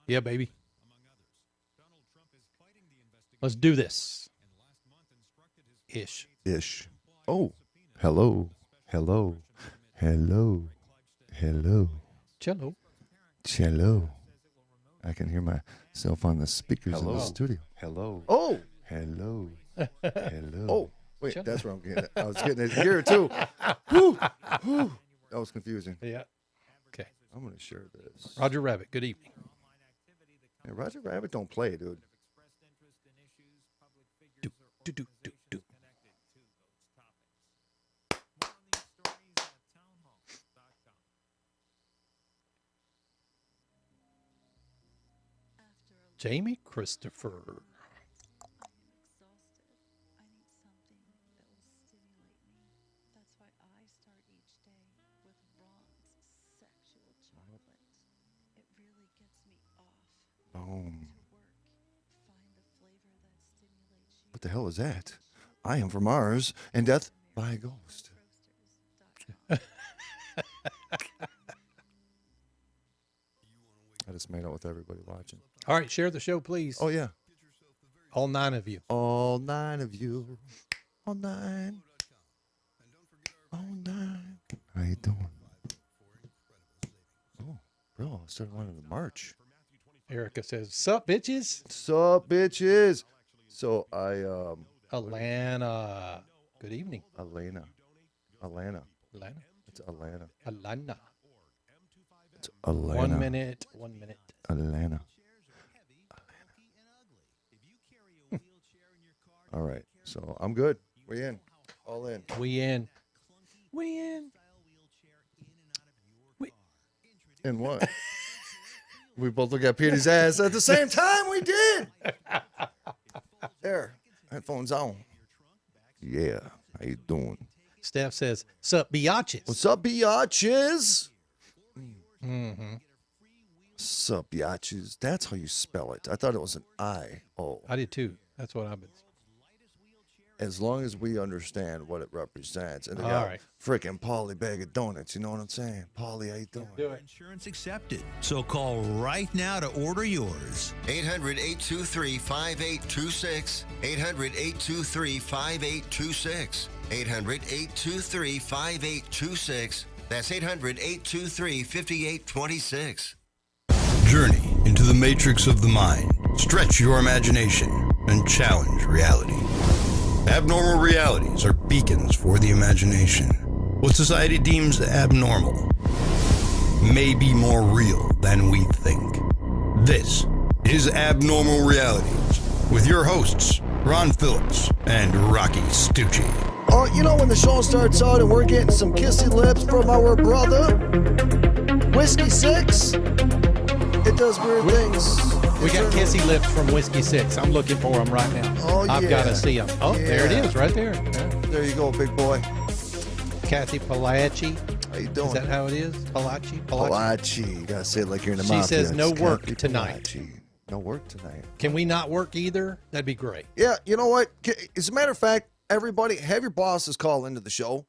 Yeah, baby. Let's do this. Ish. Oh, hello. Hello. Hello. Hello. Cello. Cello. I can hear myself on the speakers in the studio. Hello. Oh. Hello. Hello. Oh. Wait, that's where I'm getting it. I was getting it here too. Whew. Whew. That was confusing. Yeah. Okay. I'm going to share this. Roger Rabbit, good evening. Hey, Roger Rabbit don't play, dude. Do. Jamie Christopher. What the hell is that? I am from Mars and death by a ghost. I just made out with everybody watching. All right, share the show, please. Oh, yeah. All 9 of you. All 9 of you. All 9. All 9. How you doing? Oh, bro, I started wanting to march. Erica says, sup, bitches? Sup, bitches? So Alana. Good evening. Alana. Alana. It's Alana. Alana. It's Alana. 1 minute. Alana. All right. So I'm good. We in. All in. We in. In what? We both look at Petey's ass at the same time. We did. There. Headphones on. Yeah. How you doing? Steph says, sup, biatches? What's up, biatches? Mm-hmm. Sup, biatches. That's how you spell it. I thought it was an I-O. I did too. That's what I've been. As long as we understand what it represents. And they All got right. freaking Polly bag of donuts. You know what I'm saying? Polly, how you doing? Do it. Insurance accepted. So call right now to order yours. 800-823-5826. 800-823-5826. 800-823-5826. That's 800-823-5826. Journey into the matrix of the mind. Stretch your imagination and challenge reality. Abnormal realities are beacons for the imagination. What society deems abnormal may be more real than we think. This is Abnormal Realities with your hosts, Ron Phillips and Rocky Stucci. Oh, you know when the show starts out and we're getting some kissy lips from our brother, Whiskey Six, it does weird things. We got kissy lips from Whiskey 6. I'm looking for them right now. Oh, I've got to see them. Oh, Yeah. there it is, right there. Yeah. There you go, big boy. Kathy Palachi. How you doing? Is that how it is? Palachi? Palachi. You gotta say it like you're in the She mafia. says no It's work Kathy tonight. Palachi. No work tonight. Can we not work either? That'd be great. Yeah, you know what? As a matter of fact, everybody, have your bosses call into the show.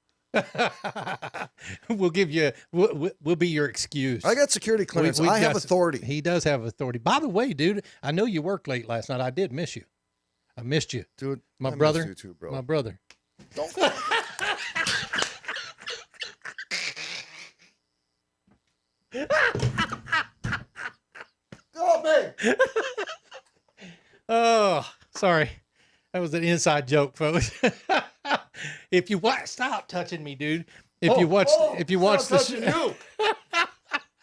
We'll give you, we'll be your excuse. I got security clearance. We've I have got- authority. He does have authority. By the way, dude, I know you worked late last night. I did miss you. I missed you. Dude, My I miss brother. you too, bro. My brother. Don't. Oh, man. Oh, sorry. That was an inside joke, folks. If you watch, stop touching me, dude. If you watch the touching you.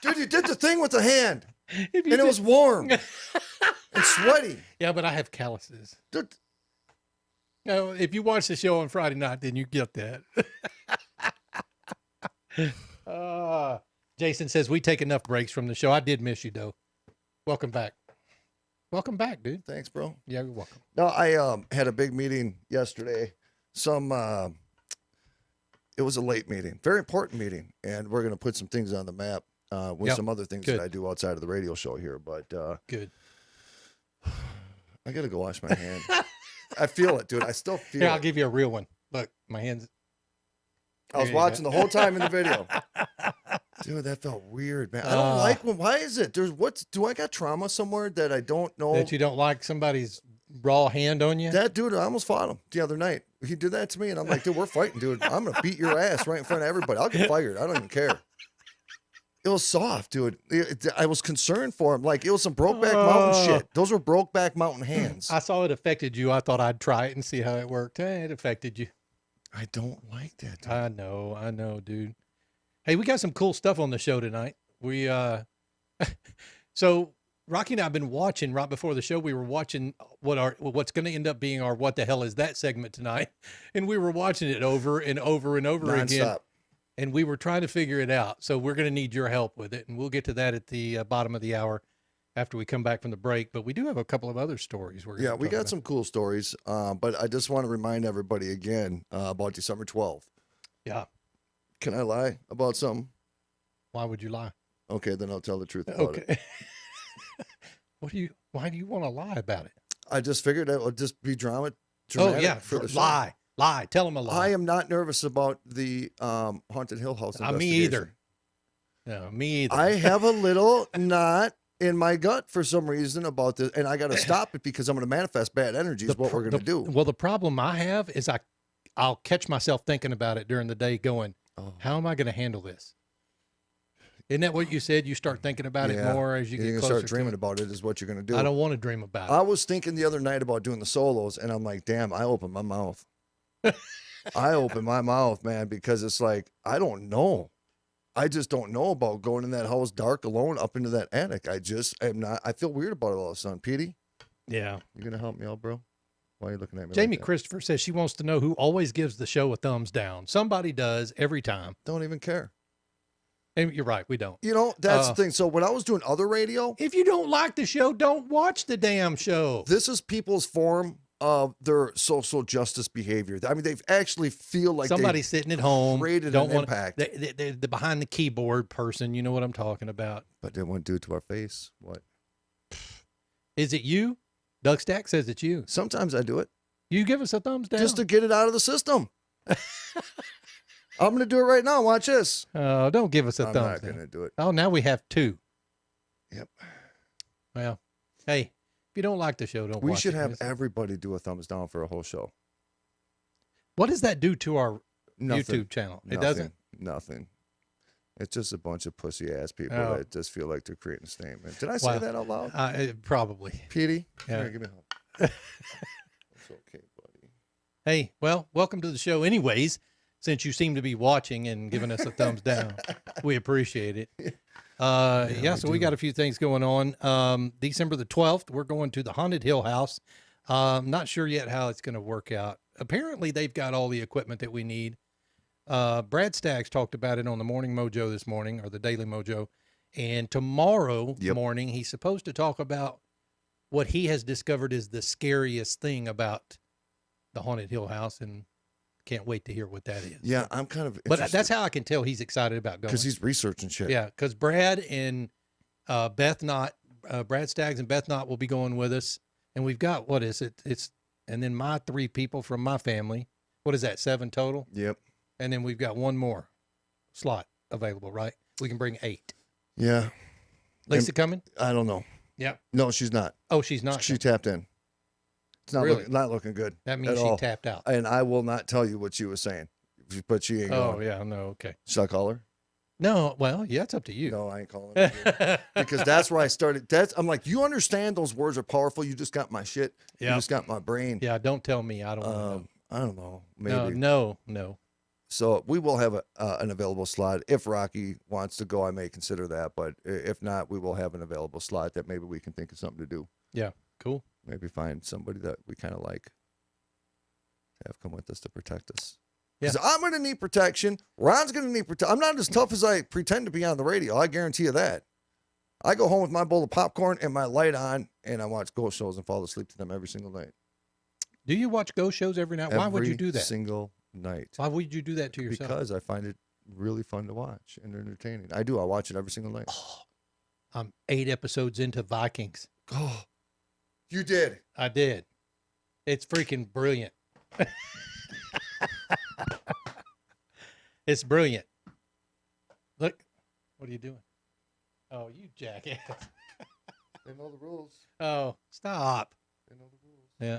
Dude, you did the thing with the hand, if and you it was warm and sweaty. yeah, but I have calluses. Dude, No, if you watch the show on Friday night, then you get that. Jason says we take enough breaks from the show. I did miss you, though. Welcome back. Welcome back, dude. thanks, bro. Yeah, you're welcome. No, I had a big meeting yesterday. It was a late meeting, very important meeting, and we're going to put some things on the map with Yep. some other things Good. that I do outside of the radio show here. But Good. I got to go wash my hand. I feel it, dude. I still feel Here, I'll it. give you a real one. Look, my hands. I was there you watching go. the whole time in the video. Dude, that felt weird, man. I don't like when. Why is it? Do I got trauma somewhere that I don't know? That you don't like somebody's raw hand on you? That dude, I almost fought him the other night. He did that to me, and I'm like, dude, we're fighting, dude. I'm gonna beat your ass right in front of everybody. I'll get fired. I don't even care. It was soft, dude. I was concerned for him. Like, it was some Brokeback Mountain shit. Those were Brokeback Mountain hands. I saw it affected you. I thought I'd try it and see how it worked. It affected you. I don't like that, dude. I know, dude. Hey, we got some cool stuff on the show tonight. We so Rocky and I have been watching right before the show. We were watching what's going to end up being our "What the hell is that" segment tonight, and we were watching it over and over and over again. And we were trying to figure it out. So we're going to need your help with it. And we'll get to that at the bottom of the hour after we come back from the break. But we do have a couple of other stories. We got some cool stories. But I just want to remind everybody again about December 12th. Yeah. Can I lie about something? Why would you lie? Okay, then I'll tell the truth about it. Why do you want to lie about it? I just figured it would just be dramatic for the show. Lie. Tell them a lie. I am not nervous about the Haunted Hill House investigation. Me either. No, me either. I have a little knot in my gut for some reason about this, and I got to stop it because I'm going to manifest bad energy is what we're going to do. Well, the problem I have is I'll catch myself thinking about it during the day going, how am I going to handle this? Isn't that what you said? You start thinking about it more as you get closer. Start dreaming about it is what you're going to do. I don't want to dream about it. I was thinking the other night about doing the solos, and I'm like, damn, I opened my mouth. I opened my mouth, man, because it's like, I don't know. I just don't know about going in that house dark alone up into that attic. I just am not. I feel weird about it all of a sudden. Petey? Yeah. You going to help me out, bro? Why are you looking at me? Jamie like Christopher says she wants to know who always gives the show a thumbs down. Somebody does every time. Don't even care. And you're right. We don't. You know, that's the thing. So when I was doing other radio. If you don't like the show, don't watch the damn show. This is people's form of their social justice behavior. I mean, they actually feel like somebody's sitting at home, created an impact. They're the behind the keyboard person. You know what I'm talking about. But they won't do it to our face. What? Is it you? Doug Stack says it's you. Sometimes I do it. You give us a thumbs down. Just to get it out of the system. I'm going to do it right now. Watch this. Oh, don't give us a thumbs down. I'm not going to do it. Oh, now we have two. Yep. Well, hey. If you don't like the show, don't watch it. We should have everybody do a thumbs down for a whole show. What does that do to our YouTube channel? It doesn't? Nothing. It's just a bunch of pussy ass people that just feel like they're creating a statement. Did I say that out loud? Probably. Petey? Yeah. Give me a help. It's okay, buddy. Hey, well, welcome to the show anyways, since you seem to be watching and giving us a thumbs down. We appreciate it. So we got a few things going on. December the 12th, we're going to the Haunted Hill House. Not sure yet how it's going to work out. Apparently, they've got all the equipment that we need. Brad Staggs talked about it on the Morning Mojo this morning, or the Daily Mojo. And tomorrow morning, he's supposed to talk about what he has discovered is the scariest thing about the Haunted Hill House, and can't wait to hear what that is. Yeah, I'm kind of interested. But that's how I can tell he's excited about going. Because he's researching shit. Yeah, because Brad and Beth Knott, Brad Staggs and Beth Knott will be going with us. And we've got, what is it? And then my 3 people from my family. What is that, 7 total? Yep. And then we've got 1 more slot available, right? We can bring 8. Yeah. Lisa coming? I don't know. Yeah. No, she's not. Oh, she's not? She tapped in. It's not really? not looking good. That means she tapped out. And I will not tell you what she was saying, but she ain't going. Oh, yeah, no, okay. Should I call her? No, well, yeah, it's up to you. No, I ain't calling her. Because that's where I started. I'm like, you understand those words are powerful. You just got my shit. Yep. You just got my brain. Yeah, don't tell me. I don't know. I don't know. Maybe. No. So we will have an available slot. If Rocky wants to go, I may consider that. But if not, we will have an available slot that maybe we can think of something to do. Yeah, cool. Maybe find somebody that we kind of like to have come with us to protect us. Yeah. Because I'm going to need protection. Ron's going to need protection. I'm not as tough as I pretend to be on the radio. I guarantee you that. I go home with my bowl of popcorn and my light on, and I watch ghost shows and fall asleep to them every single night. Do you watch ghost shows every night? Why would you do that? Every single night. Why would you do that to yourself? Because I find it really fun to watch and entertaining. I do. I watch it every single night. Oh, I'm 8 episodes into Vikings. Oh, you did. I did. It's freaking brilliant. It's brilliant. Look, What are you doing? Oh, you jackass. They know the rules. Oh, stop. They know the rules. Yeah.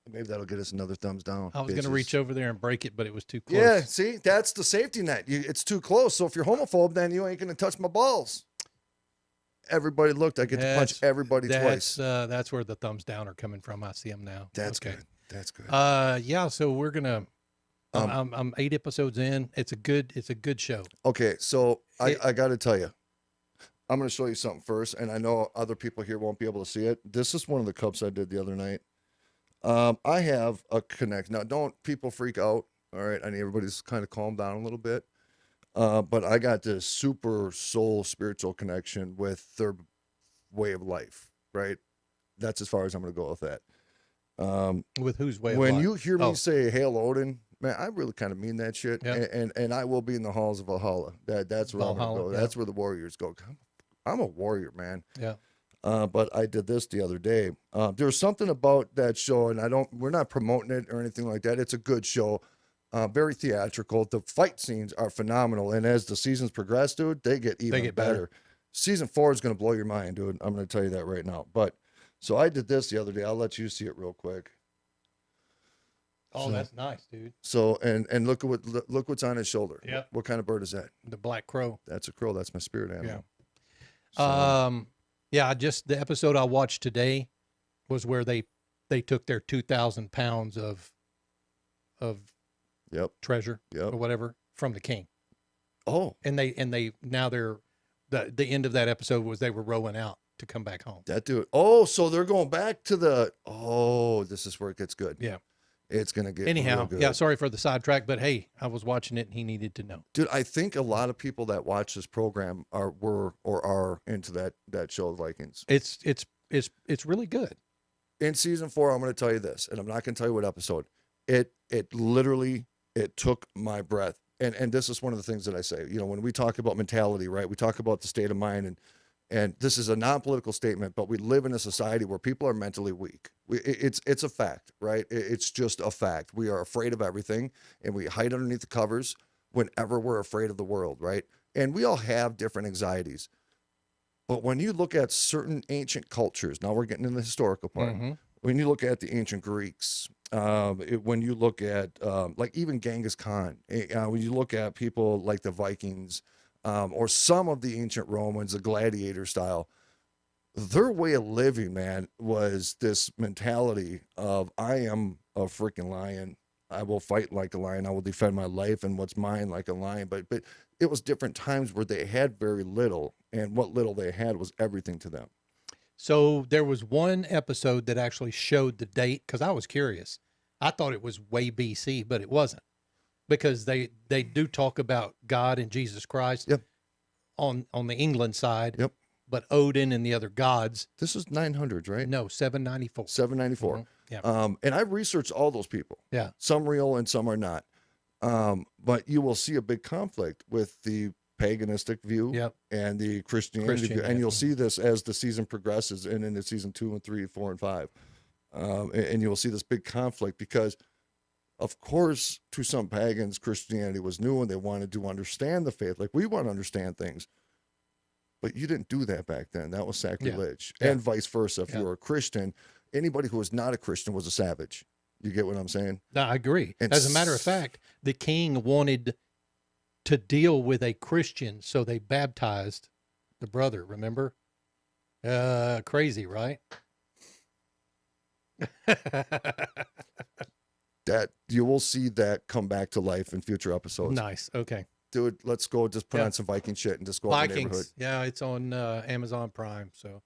Maybe that'll get us another thumbs down. I was going to bitches. reach over there and break it, but it was too close. Yeah, see, that's the safety net. It's too close. So if you're homophobe, then you ain't gonna touch my balls. Everybody looked. I get to punch everybody twice. That's where the thumbs down are coming from. I see them now. That's okay. good. That's good. Yeah. So we're gonna. I'm 8 episodes in. It's a good show. Okay, so I got to tell you, I'm going to show you something first, and I know other people here won't be able to see it. This is one of the cups I did the other night. I have a connect. Now, don't people freak out. All right, I need everybody's kind of calm down a little bit. But I got this super soul spiritual connection with their way of life, right? That's as far as I'm going to go with that. With whose way? When of life? you hear me say "Hail Odin," man, I really kind of mean that shit. Yep. And I will be in the halls of Valhalla. That's where I'm going to go. Valhalla, That's where the warriors go. I'm a warrior, man. Yeah. But I did this the other day. There was something about that show, and we're not promoting it or anything like that. It's a good show. Very theatrical. The fight scenes are phenomenal. And as the seasons progress, dude, they get even better. Season 4 is going to blow your mind, dude. I'm going to tell you that right now. But so I did this the other day. I'll let you see it real quick. Oh, that's nice, dude. So and look what's on his shoulder. Yep. What kind of bird is that? The black crow. That's a crow. That's my spirit animal. Yeah. So, yeah. Just the episode I watched today was where they took their 2,000 pounds of yep. treasure or Yep. whatever from the king. Oh, And they now they're the end of that episode was they were rowing out to come back home. that dude. Oh, so they're going back to this is where it gets good. Yeah. It's going to get Anyhow, real good. yeah, sorry for the sidetrack, but hey, I was watching it and he needed to know. Dude, I think a lot of people that watch this program are into that show, Vikings. It's really good. In season 4, I'm going to tell you this, and I'm not going to tell you what episode. It literally took my breath. And this is one of the things that I say. You know, when we talk about mentality, right? We talk about the state of mind, and this is a non-political statement, but we live in a society where people are mentally weak. It's a fact, right? It's just a fact. We are afraid of everything, and we hide underneath the covers whenever we're afraid of the world, right? And we all have different anxieties. But when you look at certain ancient cultures, now we're getting in the historical part. Mm-hmm. When you look at the ancient Greeks, when you look at like even Genghis Khan, when you look at people like the Vikings, or some of the ancient Romans, the gladiator style, their way of living, man, was this mentality of I am a freaking lion. I will fight like a lion. I will defend my life and what's mine like a lion. But it was different times where they had very little, and what little they had was everything to them. So there was one episode that actually showed the date because I was curious. I thought it was way BC, but it wasn't, because they do talk about God and Jesus Christ. Yep. On the England side. Yep. But Odin and the other gods. This is 900s, right? No, 794. 794. Mhm. Yeah. And I've researched all those people. Yeah. Some real and some are not. But you will see a big conflict with the paganistic view Yep. and the Christianity view. And you'll see this as the season progresses and into season 2 and 3, 4, and 5. And you will see this big conflict because, of course, to some pagans, Christianity was new and they wanted to understand the faith. Like we want to understand things. But you didn't do that back then. That was sacrilege. Yeah. And vice versa. If Yeah. you were a Christian, anybody who was not a Christian was a savage. You get what I'm saying? No, I agree. And As a matter of fact, the king wanted to deal with a Christian, so they baptized the brother, remember? Crazy, right? That you will see that come back to life in future episodes. Nice. Okay. Dude, let's go just put Yeah. on some Viking shit and just go out in the neighborhood. Vikings. Yeah, it's on Amazon Prime. So,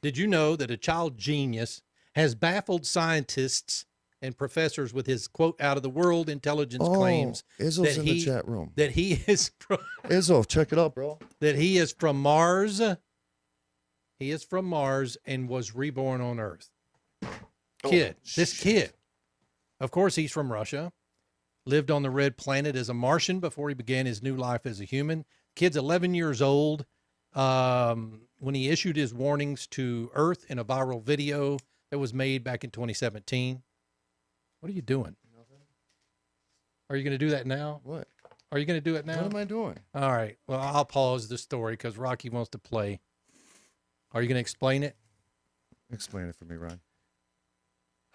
did you know that a child genius has baffled scientists and professors with his quote out of the world intelligence claims Izzo's that in the chat room. that he is from, Izzo, check it out, bro. that he is from Mars. He is from Mars and was reborn on Earth. This kid, of course, he's from Russia. Lived on the red planet as a Martian before he began his new life as a human. Kid's 11 years old when he issued his warnings to Earth in a viral video that was made back in 2017. What are you doing? Are you going to do that now? What? Are you going to do it now? What am I doing? All right. Well, I'll pause the story because Rocky wants to play. Are you going to explain it? Explain it for me, Ron.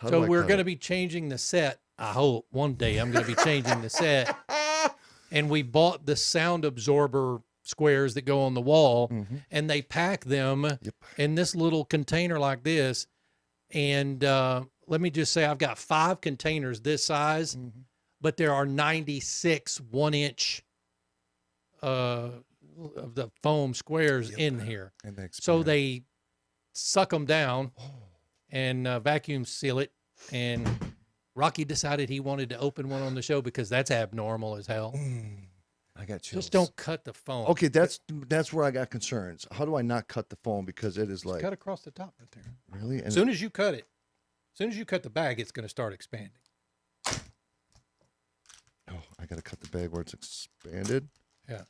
So we're going to be changing the set. I hope one day I'm going to be changing the set. And we bought the sound absorber squares that go on the wall, and they pack them in this little container like this. And let me just say, I've got 5 containers this size, but there are 96 1-inch of the foam squares in here. And so they suck them down and vacuum seal it. And Rocky decided he wanted to open one on the show because that's abnormal as hell. I got chills. Just don't cut the foam. Okay, that's where I got concerns. How do I not cut the foam? Because it is Just like cut across the top right there. Really? And As soon as you cut it, as soon as you cut the bag, it's going to start expanding. Oh, I got to cut the bag where it's expanded. Yeah.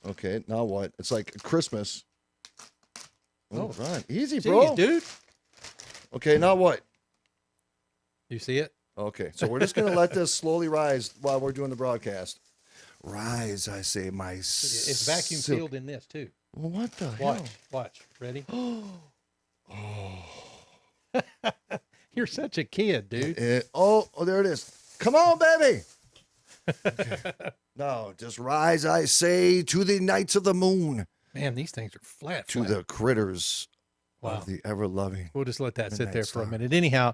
Okay, now what? It's like Christmas. Oh, Ron, easy, Jeez, bro. dude. Okay, now what? You see it? Okay, so we're just going to let this slowly rise while we're doing the broadcast. Rise, I say, my It's vacuum sealed in this too. Well, what the Watch, hell? watch. Ready? You're such a kid, dude. There it is. Come on, baby. Okay. Now, just rise, I say, to the nights of the moon. Man, these things are flat. To the critters Wow. of the ever-loving. We'll just let that sit midnight there for a star. minute. Anyhow,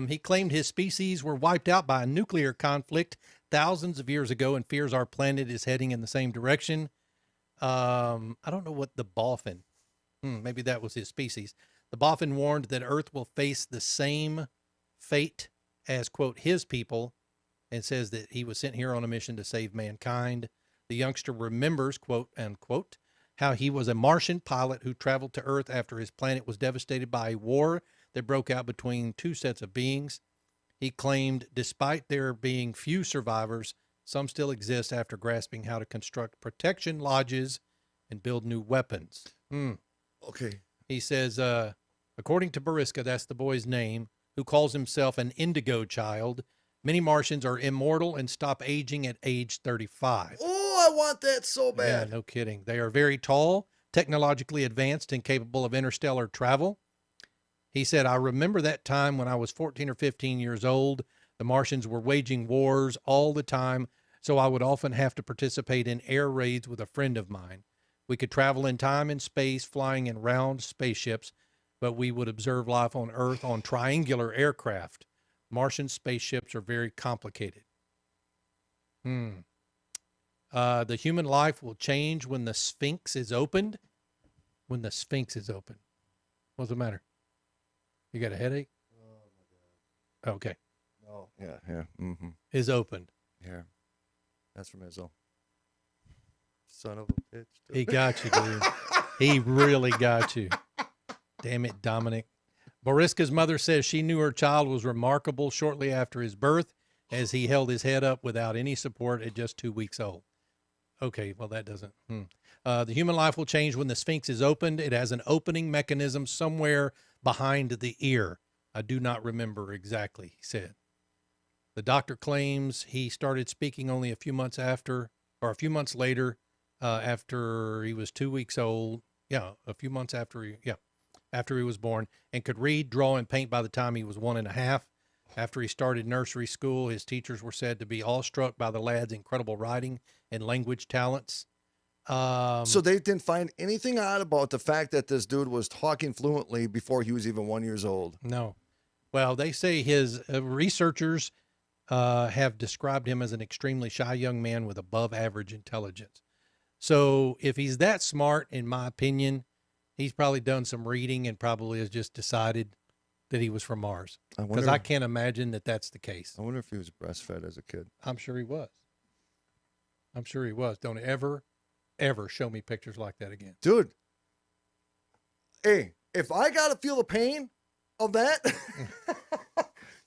he claimed his species were wiped out by a nuclear conflict thousands of years ago and fears our planet is heading in the same direction. I don't know what the boffin, maybe that was his species. The boffin warned that Earth will face the same fate as, quote, his people, and says that he was sent here on a mission to save mankind. The youngster remembers, quote, unquote, how he was a Martian pilot who traveled to Earth after his planet was devastated by a war that broke out between 2 sets of beings. He claimed, despite there being few survivors, some still exist after grasping how to construct protection lodges and build new weapons. Okay. He says, according to Bariska, that's the boy's name, who calls himself an indigo child, many Martians are immortal and stop aging at age 35. Oh, I want that so bad. Yeah, no kidding. They are very tall, technologically advanced, and capable of interstellar travel. He said, I remember that time when I was 14 or 15 years old. The Martians were waging wars all the time, so I would often have to participate in air raids with a friend of mine. We could travel in time and space, flying in round spaceships, but we would observe life on Earth on triangular aircraft. Martian spaceships are very complicated. The human life will change when the Sphinx is opened. When the Sphinx is open. What's the matter? You got a headache? Oh, my God. Okay. Oh, yeah. Mm-hmm. Is opened. Yeah. That's from Izzo. Son of a bitch. He got you, dude. He really got you. Damn it, Dominic. Boriska's mother says she knew her child was remarkable shortly after his birth, as he held his head up without any support at just 2 weeks old. Okay, well, that doesn't. The human life will change when the Sphinx is opened. It has an opening mechanism somewhere behind the ear. I do not remember exactly, he said. The doctor claims he started speaking only a few months later, after he was 2 weeks old. Yeah, a few months after he was born, and could read, draw, and paint by the time he was 1.5. After he started nursery school, his teachers were said to be awestruck by the lad's incredible writing and language talents. So they didn't find anything odd about the fact that this dude was talking fluently before he was even 1 year old. No. Well, they say his researchers have described him as an extremely shy young man with above average intelligence. So if he's that smart, in my opinion, he's probably done some reading and probably has just decided that he was from Mars. Because I can't imagine that that's the case. I wonder if he was breastfed as a kid. I'm sure he was. I'm sure he was. Don't ever show me pictures like that again. Dude, hey, if I got to feel the pain of that,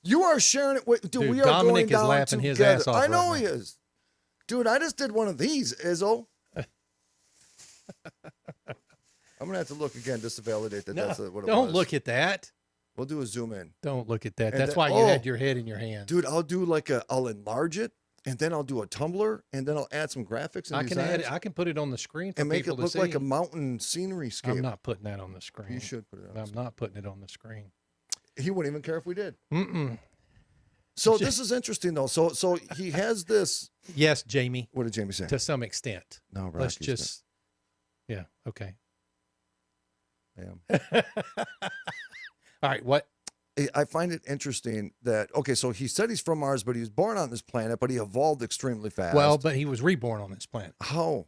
you are sharing it with, dude, we are Dominic going is down laughing together. his ass off I know right he now. is. Dude, I just did one of these, Izzo. I'm going to have to look again just to validate that that's what it was. Don't look at that. We'll do a zoom in. Don't look at that. And That's then- why you had your head in your hand. Dude, I'll enlarge it and then I'll do a Tumblr, and then I'll add some graphics and I can designs add. I can put it on the screen for and make people it look to see. like a mountain scenery scape. I'm not putting that on the screen. You should put it on. I'm not putting it on the screen. He wouldn't even care if we did. Mm-mm. So this is interesting though. So he has this. Yes, Jamie. What did Jamie say? To some extent. No, Let's Rocky's just. Yeah. Okay. Damn. All right. What? I find it interesting that so he said he's from Mars, but he was born on this planet, but he evolved extremely fast. Well, but he was reborn on this planet. How?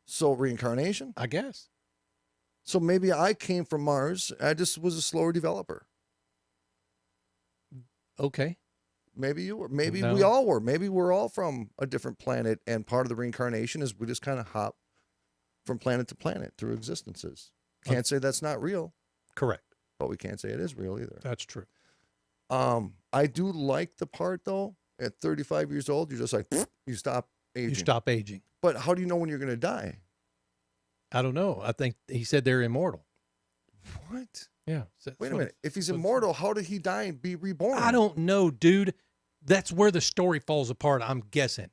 So reincarnation? I guess. So maybe I came from Mars. I just was a slower developer. Okay. Maybe you were. Maybe No. we all were. Maybe we're all from a different planet, and part of the reincarnation is we just kind of hop from planet to planet through existences. Can't say that's not real, Correct. but we can't say it is real either. That's true. I do like the part though. At 35 years old, you're just like you stop aging. You stop aging. But how do you know when you're going to die? I don't know. I think he said they're immortal. What? Yeah. Wait a minute. If he's immortal, how did he die and be reborn? I don't know, dude. That's where the story falls apart, I'm guessing.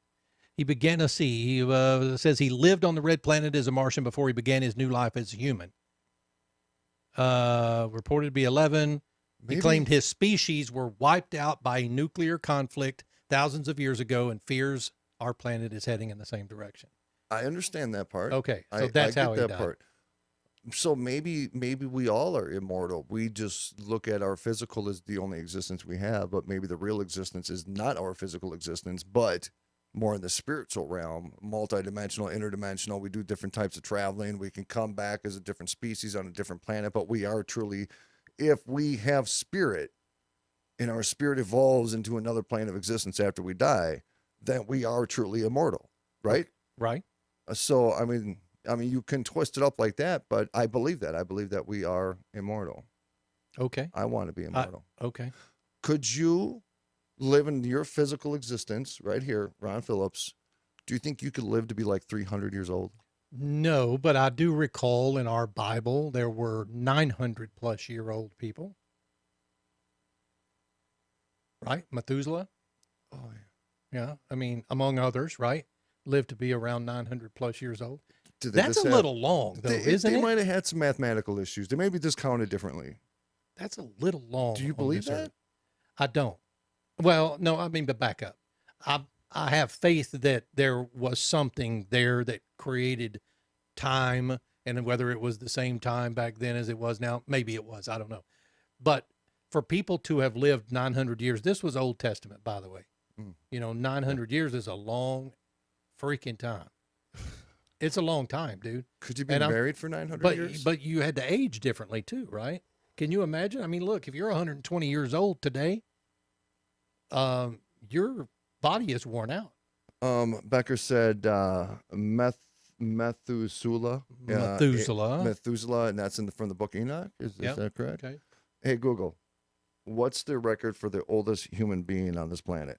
He began to see. He says he lived on the red planet as a Martian before he began his new life as a human. Reported to be 11. He claimed his species were wiped out by nuclear conflict thousands of years ago and fears our planet is heading in the same direction. I understand that part. Okay, so that's how he died. So maybe we all are immortal. We just look at our physical as the only existence we have, but maybe the real existence is not our physical existence, but more in the spiritual realm, multidimensional, interdimensional. We do different types of traveling. We can come back as a different species on a different planet, but we are truly, if we have spirit and our spirit evolves into another plane of existence after we die, then we are truly immortal, right? Right. So, I mean, you can twist it up like that, but I believe that. I believe that we are immortal. Okay. I want to be immortal. Okay. Could you live in your physical existence right here, Ron Phillips? Do you think you could live to be like 300 years old? No, but I do recall in our Bible there were 900-plus-year-old people. Right? Methuselah? Oh, Yeah. I mean, among others, right? Lived to be around 900-plus years old. That's a have, little long, though, isn't they it? might have had some mathematical issues. They may be discounted differently. That's a little long. Do you on believe this that? earth. I don't. Well, no, I mean, but back up. I have faith that there was something there that created time, and whether it was the same time back then as it was now, maybe it was. I don't know. But for people to have lived 900 years, this was Old Testament, by the way. Mm. You know, 900 years is a long freaking time. It's a long time, dude. Could you be married for 900 years? But you had to age differently too, right? Can you imagine? I mean, look, if you're 120 years old today, your body is worn out. Becker said Methuselah. Methuselah, and that's from the book Enoch. Is that correct? Okay. Hey, Google, what's the record for the oldest human being on this planet?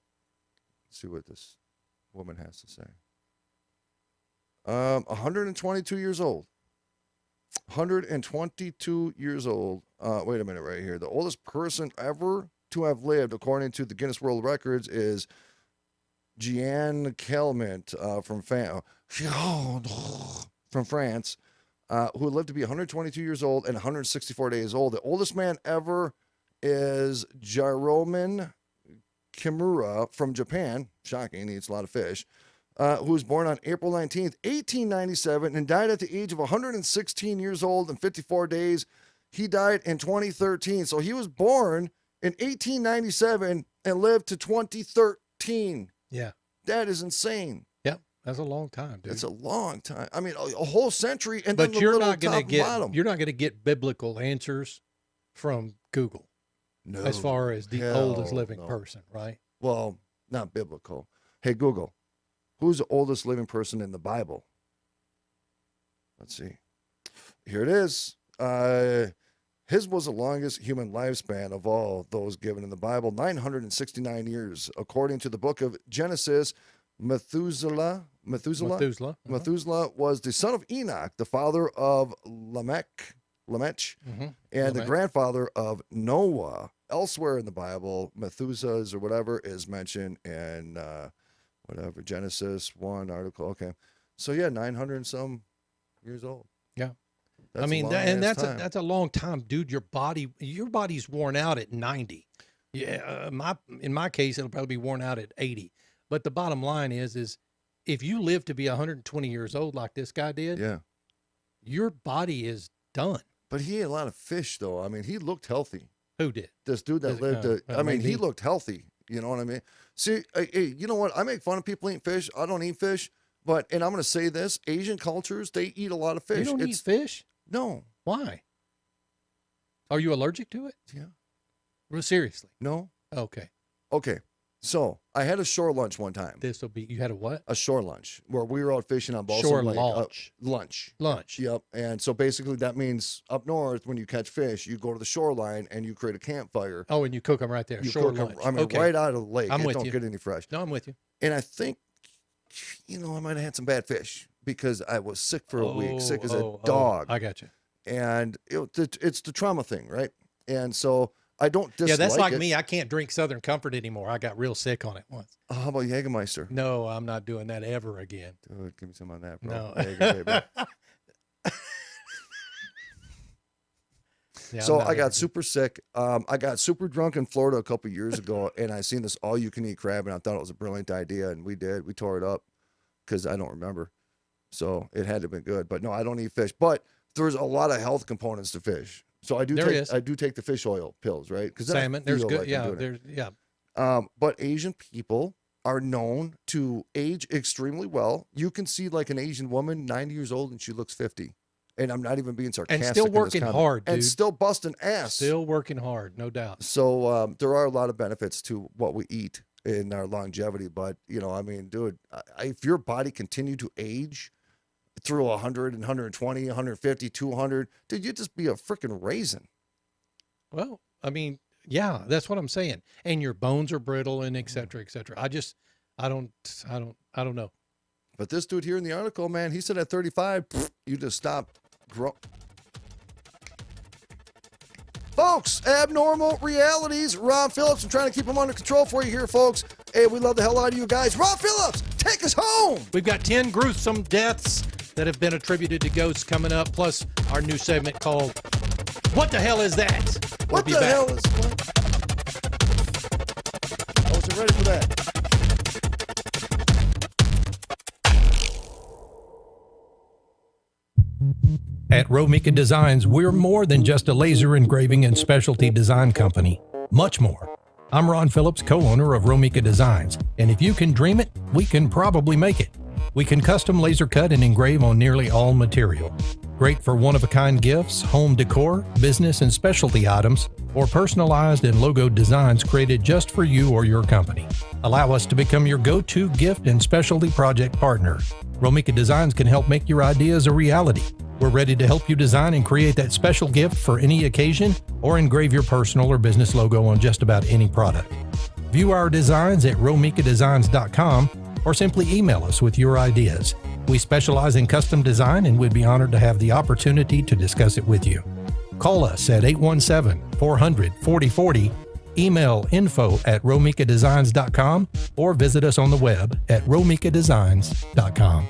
Let's see what this woman has to say. 122 years old. 122 years old. Wait a minute right here. The oldest person ever to have lived, according to the Guinness World Records, is Jeanne Calment from France, who lived to be 122 years old and 164 days old. The oldest man ever is Jaromin Kimura from Japan. Shocking. He eats a lot of fish. Who was born on April 19th, 1897, and died at the age of 116 years old and 54 days. He died in 2013. So he was born in 1897 and lived to 2013. Yeah. That is insane. Yep. That's a long time, dude. That's a long time. I mean, a whole century, and but then the you're little not going to top get bottom. you're not going to get biblical answers from Google No, as far as the hell oldest living no. person, right? Well, not biblical. Hey, Google, who's the oldest living person in the Bible? Let's see. Here it is. His was the longest human lifespan of all those given in the Bible, 969 years. According to the book of Genesis, Methuselah was the son of Enoch, the father of Lamech, and the grandfather of Noah. elsewhere in the Bible, Methuselah's or whatever is mentioned in whatever Genesis 1 article. Okay, so yeah, 900 and some years old. Yeah. That's I mean, a long ass time. that's a long time, dude. Your body's worn out at 90. Yeah, in my case, it'll probably be worn out at 80. But the bottom line is if you live to be 120 years old like this guy did, Yeah. your body is done. But he ate a lot of fish, though. I mean, he looked healthy. Who did? This dude that lived, I mean, he looked healthy. You know what I mean? See, hey, you know what? I make fun of people eating fish. I don't eat fish. And I'm going to say this, Asian cultures, they eat a lot of fish. You don't eat fish? No. Why? Are you allergic to it? Yeah. Well, seriously? No. Okay. Okay. So I had a shore lunch one time. You had a what? A shore lunch where we were out fishing on Balsam Shore Lake. lunch. Lunch. Yep. And so basically that means up north, when you catch fish, you go to the shoreline and you create a campfire. Oh, and you cook them right there. You Shore cook 'em, lunch. I mean, okay. right out of the lake. I'm It with don't you. get any fresh. No, I'm with you. And I think, I might have had some bad fish because I was sick for a week, sick as a dog. I got you. And it's the trauma thing, right? And so I don't dislike Yeah, that's like it. me. I can't drink Southern Comfort anymore. I got real sick on it once. How about Jägermeister? No, I'm not doing that ever again. Dude, give me some on that, bro. No. Jäger, baby. Yeah, So I'm not I got ever- super sick. I got super drunk in Florida a couple years ago, and I seen this all-you-can-eat crab, and I thought it was a brilliant idea, and we did. We tore it up because I don't remember. So it had to have been good. But no, I don't eat fish. But there's a lot of health components to fish. So I do take the fish oil pills, right? Because salmon. There's good. But Asian people are known to age extremely well. You can see like an Asian woman, 90 years old, and she looks 50. And I'm not even being sarcastic. And still in this working comment. hard, dude. And still busting ass. Still working hard, no doubt. So there are a lot of benefits to what we eat in our longevity. But, I mean, dude, if your body continued to age through 100 and 120, 150, 200, dude, you'd just be a freaking raisin. Well, I mean, yeah, that's what I'm saying. And your bones are brittle and et cetera, et cetera. I don't know. But this dude here in the article, man, he said at 35, you just stop growing. Folks, Abnormal Realities, Ron Phillips. I'm trying to keep him under control for you here, folks. Hey, we love the hell out of you guys. Ron Phillips, take us home. We've got 10 gruesome deaths that have been attributed to ghosts coming up, plus our new segment called What the Hell Is That? What the hell is what? I wasn't ready for that. At Romika Designs, we're more than just a laser engraving and specialty design company. Much more. I'm Ron Phillips, co-owner of Romika Designs, and if you can dream it, we can probably make it. We can custom laser cut and engrave on nearly all material. Great for one-of-a-kind gifts, home decor, business and specialty items, or personalized and logoed designs created just for you or your company. Allow us to become your go-to gift and specialty project partner. Romika Designs can help make your ideas a reality. We're ready to help you design and create that special gift for any occasion or engrave your personal or business logo on just about any product. View our designs at romikadesigns.com or simply email us with your ideas. We specialize in custom design and would be honored to have the opportunity to discuss it with you. Call us at 817-400-4040, email info@romikadesigns.com, or visit us on the web at romikadesigns.com.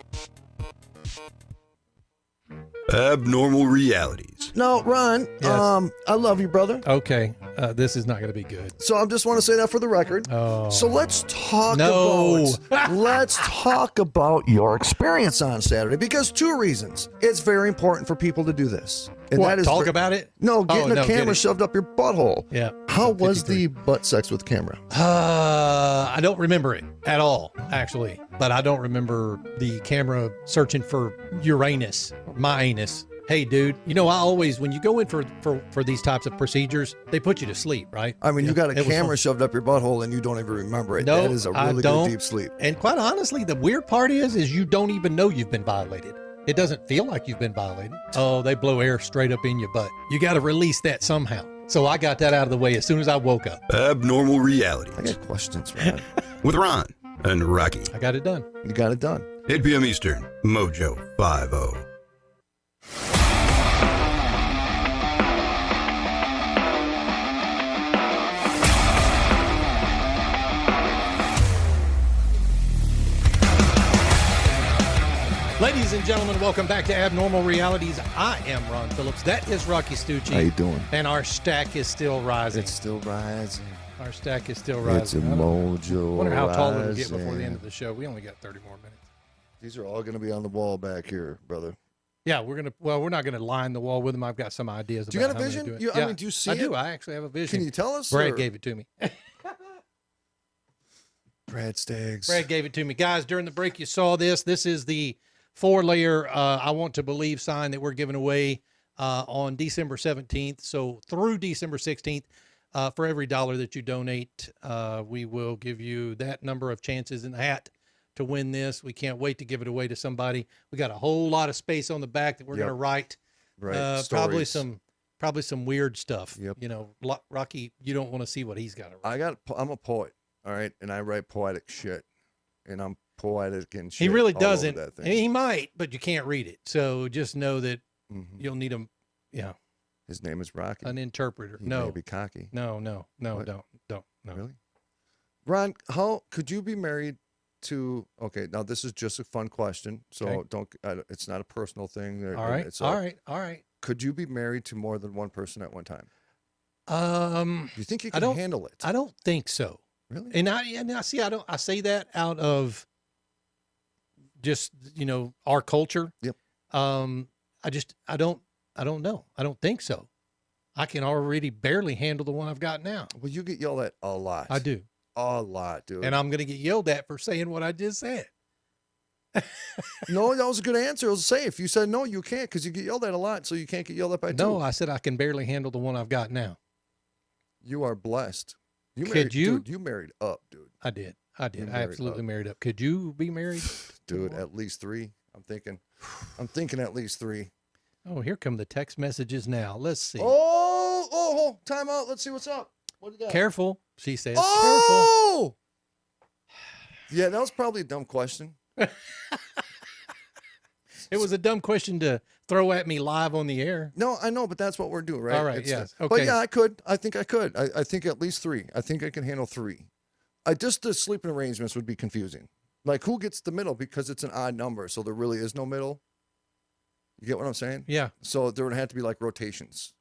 Abnormal Realities. Now, Ron, Yes. I love you, brother. Okay, this is not going to be good. So I just want to say that for the record. Oh. So let's talk No. let's talk about your experience on Saturday, because two reasons. It's very important for people to do this. And What, that is talk about it? No, getting Oh, no, a get camera it. shoved up your butthole. Yeah. How was 53. the butt sex with camera? I don't remember it at all, actually. But I don't remember the camera searching for Uranus, or my anus. Hey, dude, I always, when you go in for these types of procedures, they put you to sleep, right? I mean, you got a It was camera fun. shoved up your butthole and you don't even remember it. No, That is a I really don't. good deep sleep. And quite honestly, the weird part is you don't even know you've been violated. It doesn't feel like you've been violated. Oh, they blow air straight up in your butt. You got to release that somehow. So I got that out of the way as soon as I woke up. Abnormal I Realities got questions, Ron. with Ron and Rocky. I got it done. You got it done. 8 p.m. Eastern, Mojo 50. Ladies and gentlemen, welcome back to Abnormal Realities. I am Ron Phillips. That is Rocky Stucci. How you doing? And our stack is still rising. It's still rising. Our stack is still rising. It's a mojo. I wonder how tall it'll get rising. before the end of the show. We only got 30 more minutes. These are all going to be on the wall back here, brother. Yeah, we're not gonna line the wall with them. I've got some ideas. Do you about got a how I'm gonna vision? do it. I mean, do you see I it? do. I actually have a vision. Can you tell us? Brad or- gave it to me. Brad Staggs. Brad gave it to me. Guys, during the break, you saw this. This is the 4-layer I want to believe sign that we're giving away on December 17th. So through December 16th, for every $1 that you donate, we will give you that number of chances in the hat to win this. We can't wait to give it away to somebody. We got a whole lot of space on the back that we're going to write. Right. Probably Stories. some weird stuff. Yep. You know, Rocky, you don't want to see what he's got to write. I'm a poet. All right, and I write poetic shit, and I'm poetic and shit. He really all over doesn't. that thing. He might, but you can't read it. So just know that Mhm. you'll need him. Yeah, His name is Rocky. an interpreter. He No, may be cocky. no, What? don't. No. Really? Ron, how could you be married to? Okay, now this is just a fun question, so Okay. don't. It's not a personal thing. All right, It's all right. Could you be married to more than one person at one time? Um, Do you think you I can don't- handle it? I don't think so. Really? And I see. I say that out of just our culture. Yep. I don't know. I don't think so. I can already barely handle the one I've got now. Well, you get yelled at a lot. I do. A lot, dude. And I'm going to get yelled at for saying what I just said. No, that was a good answer. It was safe. You said no, you can't because you get yelled at a lot, so you can't get yelled at by No, two. I said I can barely handle the one I've got now. You are blessed. You Could married, you? Dude, you married up, dude. I did. You I married absolutely up. married up. Could you be married? Dude, at least 3. I'm thinking at least 3. Oh, here come the text messages now. Let's see. Oh, time out. Let's see what's up. What do you got? Careful, she says. Careful. Oh! Yeah, that was probably a dumb question. It was a dumb question to throw at me live on the air. No, I know, but that's what we're doing, right? All right, It's yes, But okay. yeah, I could. I think I could. I think at least 3. I think I can handle 3. The sleeping arrangements would be confusing. Like, who gets the middle? Because it's an odd number, so there really is no middle. You get what I'm saying? Yeah. So there would have to be like rotations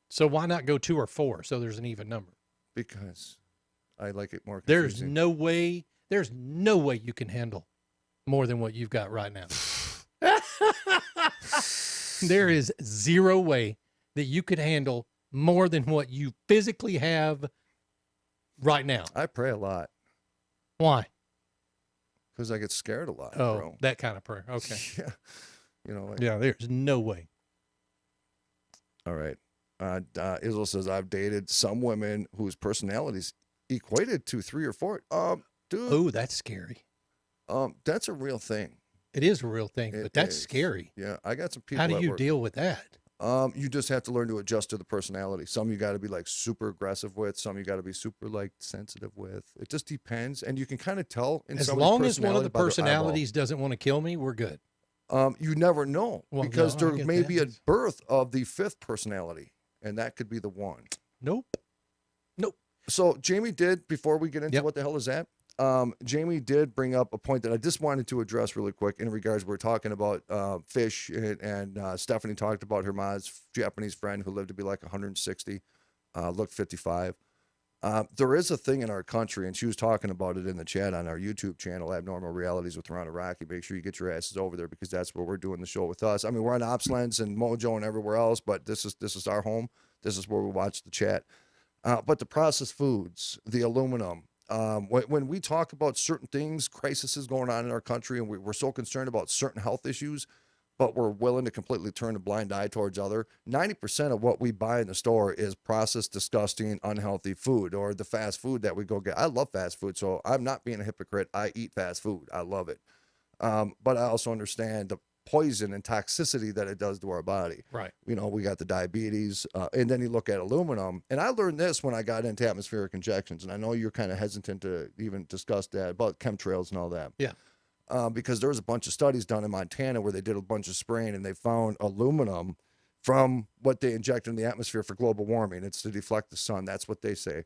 So why not go 2 or 4 so there's an even number? because I like it more There's confusing. no way you can handle more than what you've got right now. There is 0 way that you could handle more than what you physically have right now. I pray a lot Why? because I get scared a lot, Oh, bro. that kind of prayer. Okay. Yeah. You know, like, Yeah, there's no way. all right. Israel says, I've dated some women whose personalities equated to 3 or 4. Dude, Oh, that's scary. that's a real thing. It is a real thing, It but that's is. scary. Yeah, I got some people. How do at you work. deal with that? You just have to learn to adjust to the personality. Some you got to be like super aggressive with. Some you got to be super like sensitive with. It just depends, and you can kind of tell in As somebody's long as one of the personality by their eyeball. personalities doesn't want to kill me, we're good. You never know Well, because no, I there get may that. be a birth of the 5th personality, and that could be the one. Nope. So Jamie did, before we get into Yep. what the hell is that, Jamie did bring up a point that I just wanted to address really quick in regards, we're talking about fish, and Stephanie talked about her mom's Japanese friend who lived to be like 160, looked 55. There is a thing in our country, and she was talking about it in the chat on our YouTube channel, Abnormal Realities with Ron and Rocky. Make sure you get your asses over there because that's where we're doing the show with us. I mean, we're on OpsLens and Mojo and everywhere else, but this is our home. This is where we watch the chat. But the processed foods, the aluminum, when we talk about certain things, crises going on in our country, and we're so concerned about certain health issues, but we're willing to completely turn a blind eye towards other, 90% of what we buy in the store is processed, disgusting, unhealthy food, or the fast food that we go get. I love fast food, so I'm not being a hypocrite. I eat fast food. I love it. But I also understand the poison and toxicity that it does to our body. Right. You know, we got the diabetes, and then you look at aluminum. And I learned this when I got into atmospheric injections, and I know you're kind of hesitant to even discuss that about chemtrails and all that. Yeah. Because there was a bunch of studies done in Montana where they did a bunch of spraying, and they found aluminum from what they inject in the atmosphere for global warming. It's to deflect the sun. That's what they say.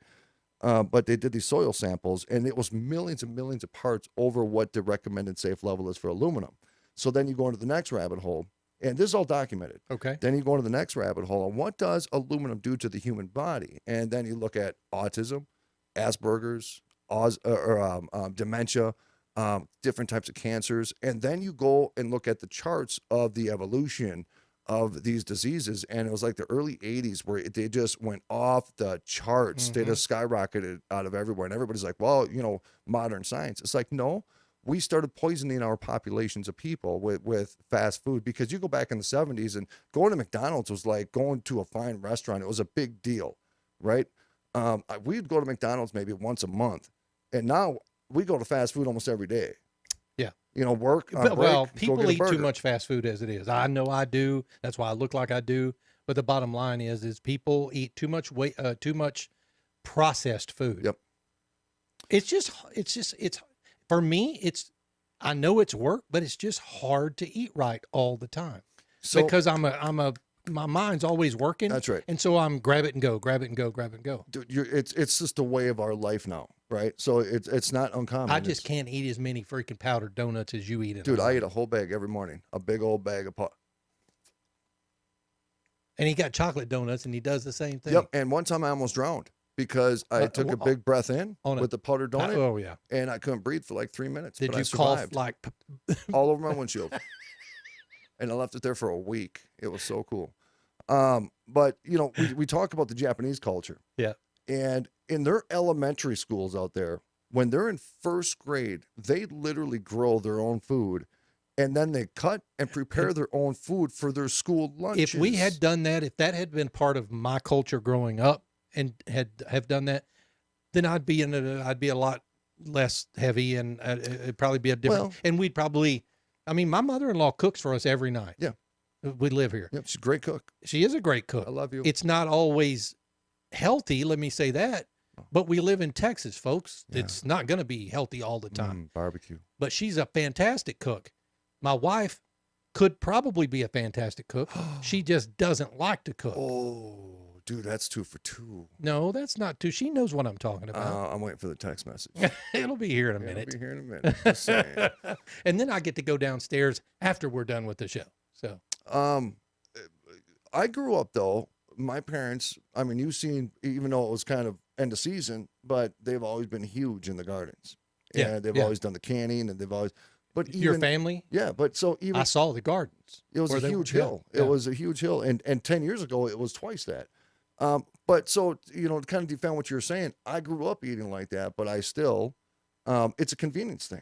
But they did these soil samples, and it was millions and millions of parts over what the recommended safe level is for aluminum. So then you go into the next rabbit hole, and this is all documented. Okay. Then you go into the next rabbit hole, and what does aluminum do to the human body? And then you look at autism, Asperger's, dementia, different types of cancers, and then you go and look at the charts of the evolution of these diseases, and it was like the early 80s where they just went off the charts. They just skyrocketed out of everywhere, and everybody's like, well, modern science. It's like, no, we started poisoning our populations of people with fast food, because you go back in the 70s and going to McDonald's was like going to a fine restaurant. It was a big deal, right? We'd go to McDonald's maybe once a month, and now we go to fast food almost every day. Yeah. Work. On But, break, well, go people get a eat too burger. much fast food as it is. I know I do. That's why I look like I do. But the bottom line is people eat too much too much processed food. Yep. It's for me, I know it's work, but it's just hard to eat right all the time. So Because my mind's always working. that's right. And so I'm grab it and go, grab it and go, grab it and go. Dude, it's just a way of our life now, right? So it's not uncommon. I just can't eat as many freaking powdered donuts as you eat. Dude, I eat a whole bag every morning, a big old bag of And he got chocolate donuts, and he does the same thing. Yep. And one time I almost drowned because I took a big breath in on with the powdered donut, Oh yeah. and I couldn't breathe for like 3 minutes. Did but I you cough survived like? all over my windshield? And I left it there for a week. It was so cool. But we talk about the Japanese culture. Yeah. And in their elementary schools out there, when they're in first grade, they literally grow their own food, and then they cut and prepare their own food for their school lunches. If we had done that, if that had been part of my culture growing up, and have done that, then I'd be a lot less heavy, and it'd probably be a different. Well- and we'd probably, my mother-in-law cooks for us every night. Yeah. We live here. Yep, she's a great cook. She is a great cook. I love you. It's not always healthy, let me say that, but we live in Texas, folks. Yeah. It's not going to be healthy all the time. Barbecue. But she's a fantastic cook. My wife could probably be a fantastic cook. She just doesn't like to cook. Oh, dude, that's 2 for 2. No, that's not too. She knows what I'm talking about. I'm waiting for the text message. It'll be here in a Yeah, minute. I'll be here in a minute. Just saying. And then I get to go downstairs after we're done with the show. So I grew up though. My parents, you've seen, even though it was kind of end of season, but they've always been huge in the gardens. Yeah, And they've yeah. always done the canning, and they've always, but your even, family, yeah, but so even, I saw the gardens. it was where a they were- huge yeah, hill. yeah. It was a huge hill. And 10 years ago, it was twice that. But so, to kind of defend what you're saying, I grew up eating like that, but I still, it's a convenience thing.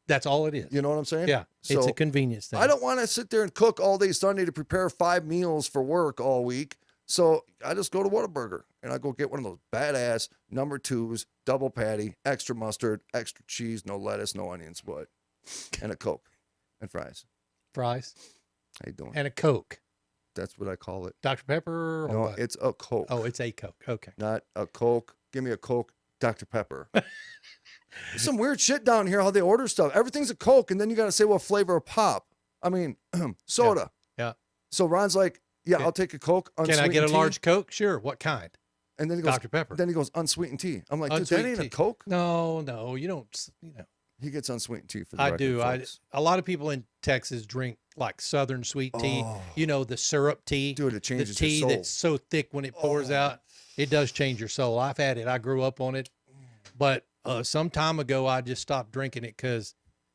That's all it is. You know what I'm saying? Yeah, it's So, a convenience thing. I don't want to sit there and cook all day Sunday to prepare 5 meals for work all week. So I just go to Whataburger and I go get one of those badass number 2s, double patty, extra mustard, extra cheese, no lettuce, no onions, but, and a Coke and fries. Fries How you doing? and a Coke, That's what I call it. Dr. Pepper. Or No, what? it's a Coke. Oh, it's a Coke. Okay. Not a Coke. Give me a Coke, Dr. Pepper. There's some weird shit down here how they order stuff. Everything's a Coke, and then you got to say what flavor of pop. Soda. Yeah. So Ron's like, yeah, Okay. I'll take a Coke. Can I unsweetened get a tea. large Coke? Sure. What kind? And then he goes, Dr. Pepper. Then he goes, unsweetened tea. I'm like, dude, that Unsweetened ain't a tea. Coke. No, you don't. He gets unsweetened tea for the I record, do. folks. A lot of people in Texas drink like Southern sweet tea. Oh. The syrup tea. Dude, it The changes tea your soul. that's so thick when it pours Oh. out, it does change your soul. I've had it. I grew up on it, but some time ago I just stopped drinking it because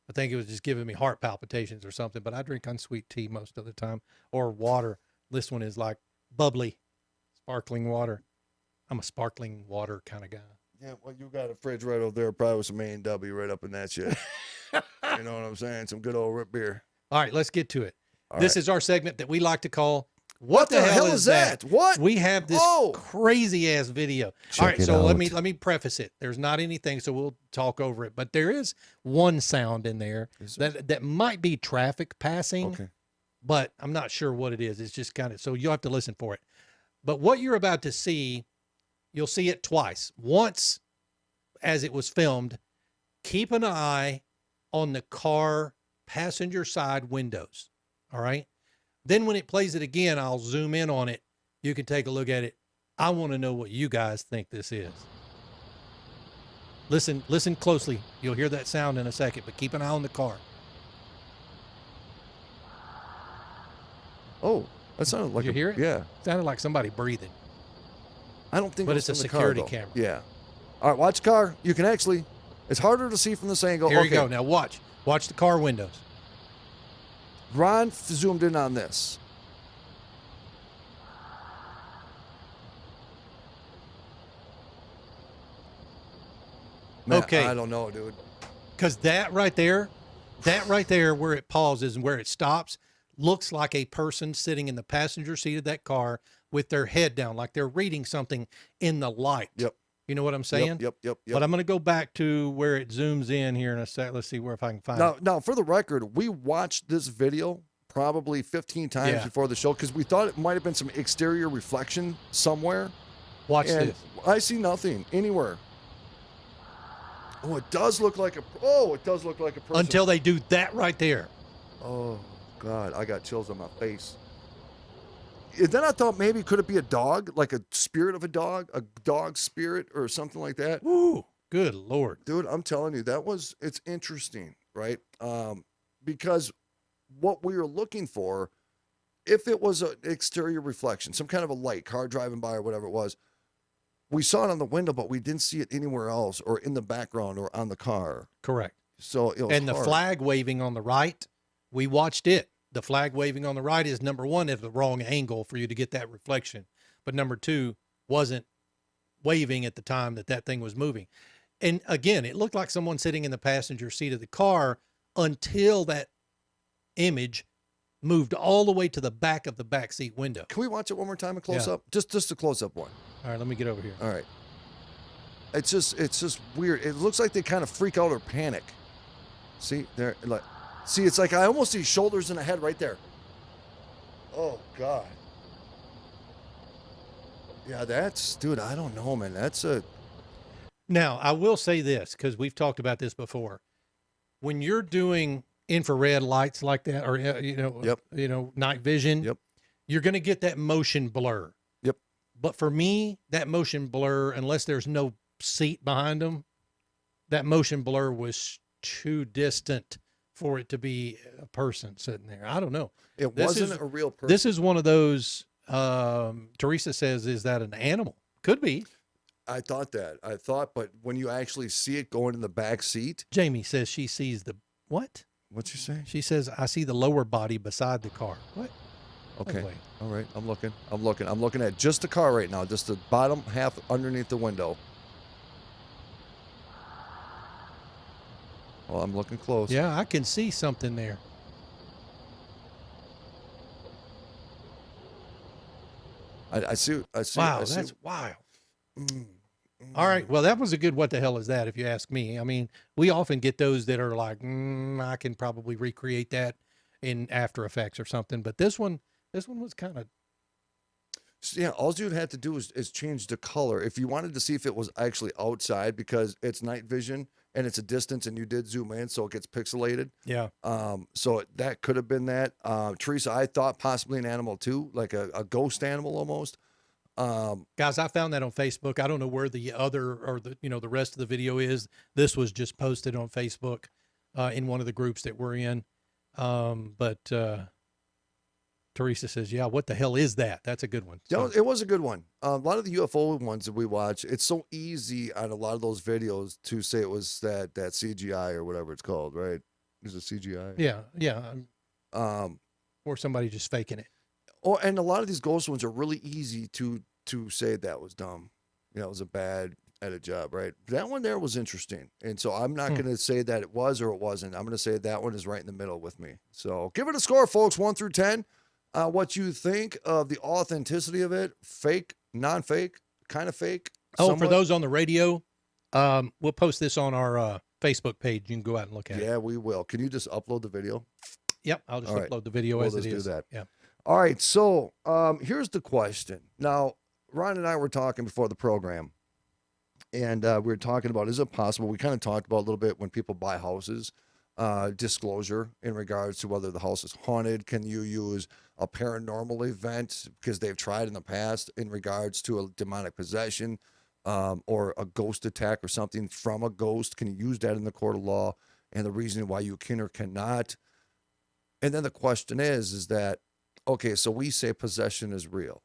I think it was just giving me heart palpitations or something. But I drink unsweet tea most of the time, or water. This one is like bubbly, sparkling water. I'm a sparkling water kind of guy. Yeah, well, you got a fridge right over there, probably with some A&W right up in that shit. You know what I'm saying? Some good old root beer. All right, let's get to it. All This right. is our segment that we like to call What the hell is that? What? We have this Oh. crazy ass video. Check All right, it so let out. me preface it. There's not anything, so we'll talk over it. But there is one sound in there Is there? that might be traffic passing, Okay. but I'm not sure what it is. It's just kind of, so you'll have to listen for it. But what you're about to see, you'll see it twice. Once as it was filmed. Keep an eye on the car passenger side windows. All right. Then when it plays it again, I'll zoom in on it. You can take a look at it. I want to know what you guys think this is. Listen closely. You'll hear that sound in a second, but keep an eye on the car. Oh, that sounded like Did you hear it? Yeah. Sounded like somebody breathing. I don't think But it it's was a in the car, security though. camera. Yeah. All right, watch the car. You can actually, it's harder to see from this angle. Here okay. you go. Now watch. Watch the car windows. Ron zoomed in on this. Man, Okay. I don't know, dude. Because that right there where it pauses and where it stops, looks like a person sitting in the passenger seat of that car with their head down, like they're reading something in the light. Yep. You know what I'm saying? Yep. But I'm going to go back to where it zooms in here in a sec. Let's see if I can find it. Now, for the record, we watched this video probably 15 times Yeah. before the show because we thought it might have been some exterior reflection somewhere. Watch And this. I see nothing anywhere. Oh, it does look like a person. Until they do that right there. Oh God, I got chills on my face. And then I thought maybe could it be a dog, like a spirit of a dog spirit or something like that. Ooh, good Lord. Dude, I'm telling you, it's interesting, right? Because what we were looking for, if it was an exterior reflection, some kind of a light, car driving by or whatever it was, we saw it on the window, but we didn't see it anywhere else or in the background or on the car. Correct. So it was And the hard. flag waving on the right, we watched it. The flag waving on the right is number one, is the wrong angle for you to get that reflection. But number two, wasn't waving at the time that thing was moving. And again, it looked like someone sitting in the passenger seat of the car until that image moved all the way to the back of the back seat window. Can we watch it one more time, a close Yeah. up? Just a close up one. All right, let me get over here. All right. It's just weird. It looks like they kind of freak out or panic. See, it's like I almost see shoulders and a head right there. Oh God. Yeah, dude, I don't know, man. Now, I will say this, because we've talked about this before. When you're doing infrared lights like that, or night vision, Yep. you're going to get that motion blur. Yep. But for me, that motion blur, unless there's no seat behind them, that motion blur was too distant for it to be a person sitting there. I don't know. It This wasn't is- a real person. This is one of those, Teresa says, is that an animal? Could be. I thought, but when you actually see it going in the back seat, Jamie says she sees the, what? what'd you say? She says, I see the lower body beside the car. What? Okay. wait. All right. I'm looking at just the car right now, just the bottom half underneath the window. Well, I'm looking close. Yeah, I can see something there. I see. Wow, I see. that's wild. All right. Well, that was a good what the hell is that, if you ask me. I mean, we often get those that are like, I can probably recreate that in After Effects or something. But this one was kind of. Yeah, all you'd have to do is change the color. If you wanted to see if it was actually outside, because it's night vision and it's a distance and you did zoom in, so it gets pixelated. Yeah. So that could have been that. Teresa, I thought possibly an animal too, like a ghost animal almost. Guys, I found that on Facebook. I don't know where the other or the rest of the video is. This was just posted on Facebook in one of the groups that we're in. But Teresa says, yeah, what the hell is that? That's a good one. Yeah, it was a good one. A lot of the UFO ones that we watch, it's so easy on a lot of those videos to say it was that CGI or whatever it's called, right? Is it CGI? Yeah. Or somebody just faking it. And a lot of these ghost ones are really easy to say that was dumb. It was a bad edit job, right? That one there was interesting. And so I'm not going to say that it was or it wasn't. I'm going to say that one is right in the middle with me. So give it a score, folks, 1 through 10. What you think of the authenticity of it? Fake, non-fake, kind of fake? Oh, somewhat? for those on the radio, we'll post this on our Facebook page. You can go out and look at it. Yeah, we will. Can you just upload the video? Yep. I'll just All right. upload the video We'll as it just do is. that. Yeah. All right, so here's the question. Now, Ron and I were talking before the program, and we were talking about, is it possible? We kind of talked about a little bit when people buy houses, disclosure in regards to whether the house is haunted. Can you use a paranormal event because they've tried in the past in regards to a demonic possession or a ghost attack or something from a ghost? Can you use that in the court of law? And the reason why you can or cannot. And then the question is that Okay, so we say possession is real.